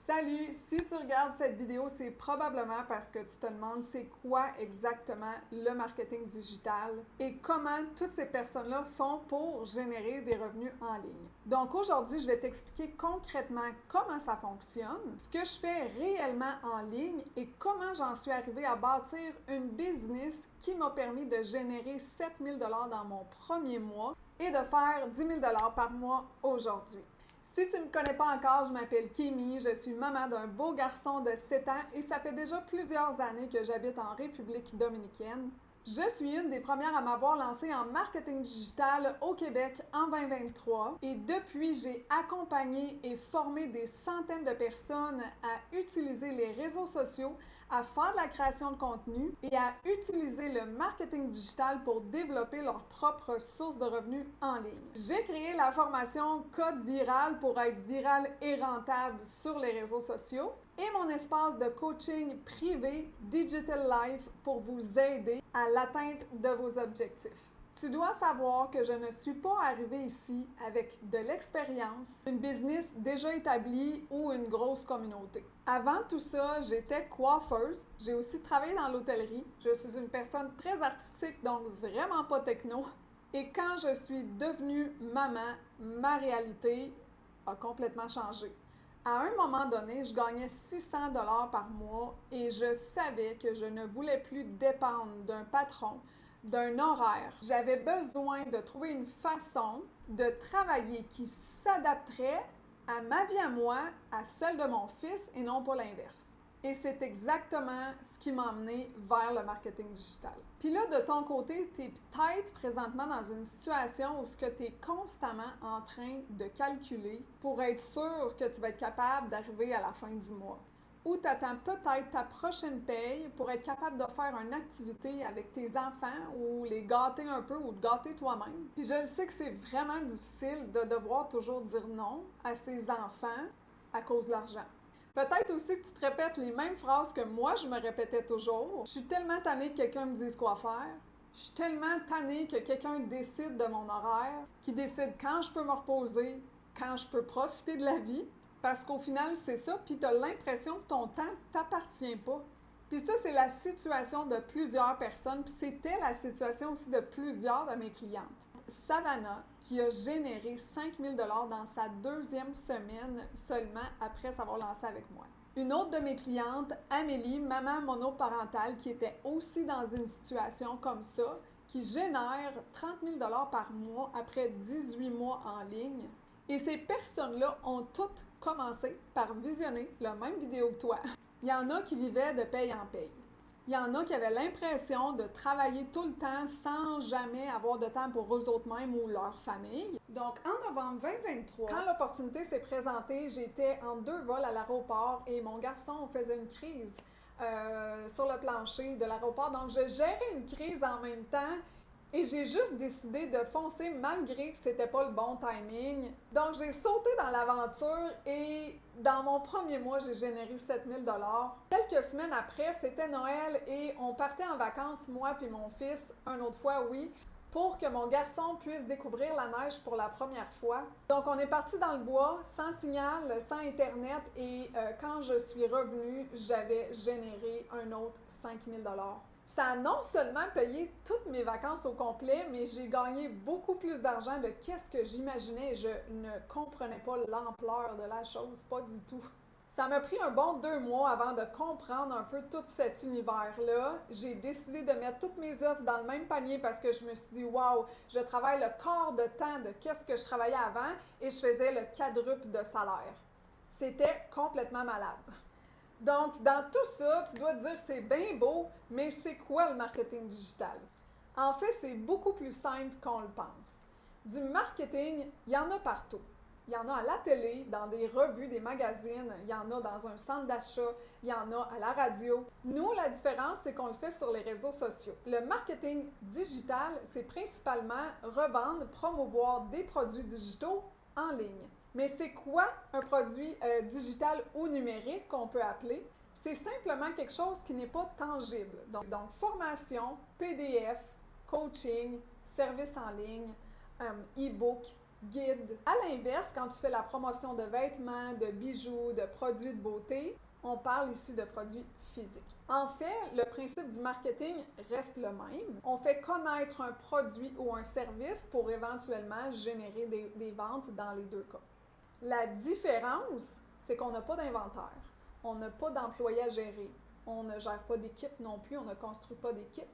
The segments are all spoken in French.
Salut! Si tu regardes cette vidéo, c'est probablement parce que tu te demandes c'est quoi exactement le marketing digital et comment toutes ces personnes-là font pour générer des revenus en ligne. Donc aujourd'hui, je vais t'expliquer concrètement comment ça fonctionne, ce que je fais réellement en ligne et comment j'en suis arrivée à bâtir une business qui m'a permis de générer 7 000 $ dans mon premier mois et de faire 10 000 $ par mois aujourd'hui. Si tu ne me connais pas encore, je m'appelle Kémy, je suis maman d'un beau garçon de 7 ans et ça fait déjà plusieurs années que j'habite en République dominicaine. Je suis une des premières à m'avoir lancée en marketing digital au Québec en 2023 et depuis, j'ai accompagné et formé des centaines de personnes à utiliser les réseaux sociaux, à faire de la création de contenu et à utiliser le marketing digital pour développer leur propre source de revenus en ligne. J'ai créé la formation Code Viral pour être viral et rentable sur les réseaux sociaux et mon espace de coaching privé Digital Life pour vous aider à l'atteinte de vos objectifs. Tu dois savoir que je ne suis pas arrivée ici avec de l'expérience, une business déjà établie ou une grosse communauté. Avant tout ça, j'étais coiffeuse. J'ai aussi travaillé dans l'hôtellerie. Je suis une personne très artistique, donc vraiment pas techno. Et quand je suis devenue maman, ma réalité a complètement changé. À un moment donné, je gagnais 600 $ par mois et je savais que je ne voulais plus dépendre d'un patron, d'un horaire. J'avais besoin de trouver une façon de travailler qui s'adapterait à ma vie à moi, à celle de mon fils et non pas l'inverse. Et c'est exactement ce qui m'a emmené vers le marketing digital. Puis là, de ton côté, tu es peut-être présentement dans une situation où tu es constamment en train de calculer pour être sûr que tu vas être capable d'arriver à la fin du mois. Ou tu attends peut-être ta prochaine paye pour être capable de faire une activité avec tes enfants ou les gâter un peu ou de gâter toi-même. Puis je sais que c'est vraiment difficile de devoir toujours dire non à ses enfants à cause de l'argent. Peut-être aussi que tu te répètes les mêmes phrases que moi, je me répétais toujours. Je suis tellement tannée que quelqu'un me dise quoi faire. Je suis tellement tannée que quelqu'un décide de mon horaire, qui décide quand je peux me reposer, quand je peux profiter de la vie. Parce qu'au final, c'est ça, puis tu as l'impression que ton temps ne t'appartient pas. Puis ça, c'est la situation de plusieurs personnes, puis c'était la situation aussi de plusieurs de mes clientes. Savannah, qui a généré 5 000 $ dans sa deuxième semaine seulement après s'avoir lancé avec moi. Une autre de mes clientes, Amélie, maman monoparentale, qui était aussi dans une situation comme ça, qui génère 30 000 $ par mois après 18 mois en ligne. Et ces personnes-là ont toutes commencé par visionner la même vidéo que toi. Il y en a qui vivaient de paye en paye. Il y en a qui avaient l'impression de travailler tout le temps sans jamais avoir de temps pour eux autres mêmes ou leur famille. Donc, en novembre 2023, quand l'opportunité s'est présentée, j'étais en 2 vols à l'aéroport et mon garçon faisait une crise sur le plancher de l'aéroport. Donc, je gérais une crise en même temps. Et j'ai juste décidé de foncer malgré que c'était pas le bon timing. Donc, j'ai sauté dans l'aventure et dans mon premier mois, j'ai généré 7 000 $. Quelques semaines après, c'était Noël et on partait en vacances, moi puis mon fils, une autre fois, oui, pour que mon garçon puisse découvrir la neige pour la première fois. Donc, on est parti dans le bois, sans signal, sans Internet et quand je suis revenue, j'avais généré un autre 5 000 $. Ça a non seulement payé toutes mes vacances au complet, mais j'ai gagné beaucoup plus d'argent de qu'est-ce que j'imaginais. Je ne comprenais pas l'ampleur de la chose, pas du tout. Ça m'a pris un bon 2 mois avant de comprendre un peu tout cet univers-là. J'ai décidé de mettre toutes mes offres dans le même panier parce que je me suis dit, wow, je travaille le quart de temps de qu'est-ce que je travaillais avant et je faisais le quadruple de salaire. C'était complètement malade. Donc, dans tout ça, tu dois te dire c'est bien beau, mais c'est quoi le marketing digital? En fait, c'est beaucoup plus simple qu'on le pense. Du marketing, il y en a partout. Il y en a à la télé, dans des revues, des magazines, il y en a dans un centre d'achat, il y en a à la radio. Nous, la différence, c'est qu'on le fait sur les réseaux sociaux. Le marketing digital, c'est principalement revendre, promouvoir des produits digitaux en ligne. Mais c'est quoi un produit digital ou numérique qu'on peut appeler? C'est simplement quelque chose qui n'est pas tangible. Donc formation, PDF, coaching, service en ligne, e-book, guides. À l'inverse, quand tu fais la promotion de vêtements, de bijoux, de produits de beauté, on parle ici de produits physiques. En fait, le principe du marketing reste le même. On fait connaître un produit ou un service pour éventuellement générer des ventes dans les deux cas. La différence, c'est qu'on n'a pas d'inventaire, on n'a pas d'employés à gérer, on ne gère pas d'équipe non plus, on ne construit pas d'équipe,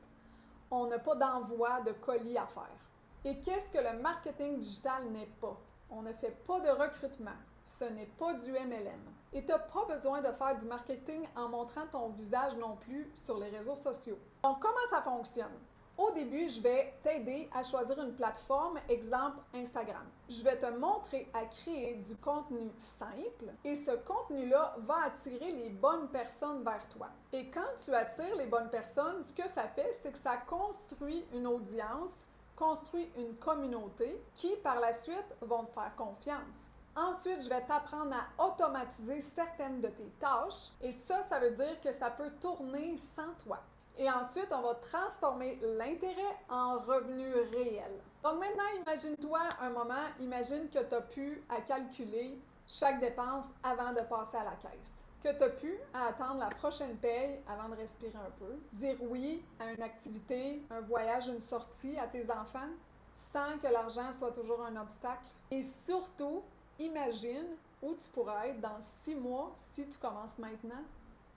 on n'a pas d'envoi de colis à faire. Et qu'est-ce que le marketing digital n'est pas? On ne fait pas de recrutement. Ce n'est pas du MLM. Et tu n'as pas besoin de faire du marketing en montrant ton visage non plus sur les réseaux sociaux. Donc, comment ça fonctionne? Au début, je vais t'aider à choisir une plateforme, exemple Instagram. Je vais te montrer à créer du contenu simple et ce contenu-là va attirer les bonnes personnes vers toi. Et quand tu attires les bonnes personnes, ce que ça fait, c'est que ça construit une audience, construit une communauté qui, par la suite, vont te faire confiance. Ensuite, je vais t'apprendre à automatiser certaines de tes tâches et ça veut dire que ça peut tourner sans toi. Et ensuite, on va transformer l'intérêt en revenu réel. Donc maintenant, imagine-toi un moment, imagine que tu as pu à calculer chaque dépense avant de passer à la caisse. Que tu as pu à attendre la prochaine paye avant de respirer un peu. Dire oui à une activité, un voyage, une sortie à tes enfants sans que l'argent soit toujours un obstacle. Et surtout, imagine où tu pourrais être dans 6 mois si tu commences maintenant.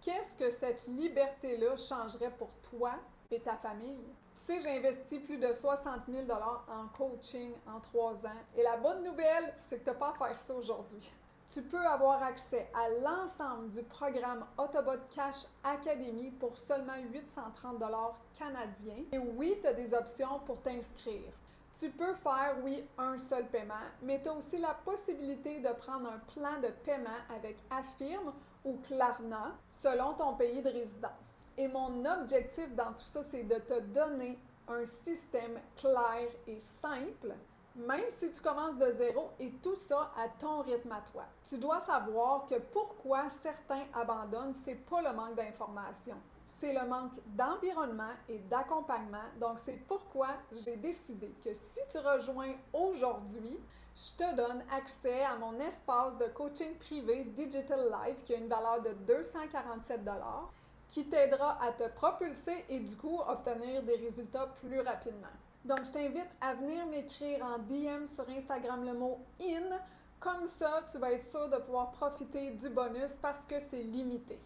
Qu'est-ce que cette liberté-là changerait pour toi et ta famille? Tu sais, j'ai investi plus de 60 000 $ en coaching en 3 ans. Et la bonne nouvelle, c'est que tu n'as pas à faire ça aujourd'hui. Tu peux avoir accès à l'ensemble du programme Autobot Cash Academy pour seulement 830 $ canadiens. Et oui, tu as des options pour t'inscrire. Tu peux faire, oui, un seul paiement, mais tu as aussi la possibilité de prendre un plan de paiement avec Affirme ou Klarna selon ton pays de résidence. Et mon objectif dans tout ça, c'est de te donner un système clair et simple, même si tu commences de zéro et tout ça à ton rythme à toi. Tu dois savoir que pourquoi certains abandonnent, c'est pas le manque d'information. C'est le manque d'environnement et d'accompagnement. Donc, c'est pourquoi j'ai décidé que si tu rejoins aujourd'hui, je te donne accès à mon espace de coaching privé Digital Life qui a une valeur de 247 $, qui t'aidera à te propulser et du coup obtenir des résultats plus rapidement. Donc, je t'invite à venir m'écrire en DM sur Instagram le mot « IN ». Comme ça, tu vas être sûr de pouvoir profiter du bonus parce que c'est limité.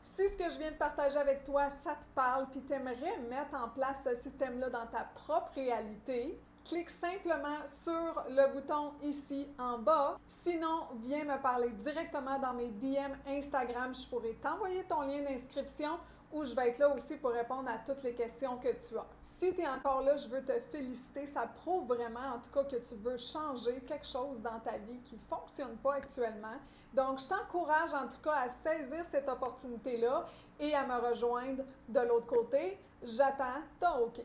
Si ce que je viens de partager avec toi, ça te parle, puis tu aimerais mettre en place ce système-là dans ta propre réalité, clique simplement sur le bouton ici en bas. Sinon, viens me parler directement dans mes DM Instagram. Je pourrais t'envoyer ton lien d'inscription ou je vais être là aussi pour répondre à toutes les questions que tu as. Si tu es encore là, je veux te féliciter. Ça prouve vraiment, en tout cas, que tu veux changer quelque chose dans ta vie qui ne fonctionne pas actuellement. Donc, je t'encourage en tout cas à saisir cette opportunité-là et à me rejoindre de l'autre côté. J'attends ton OK.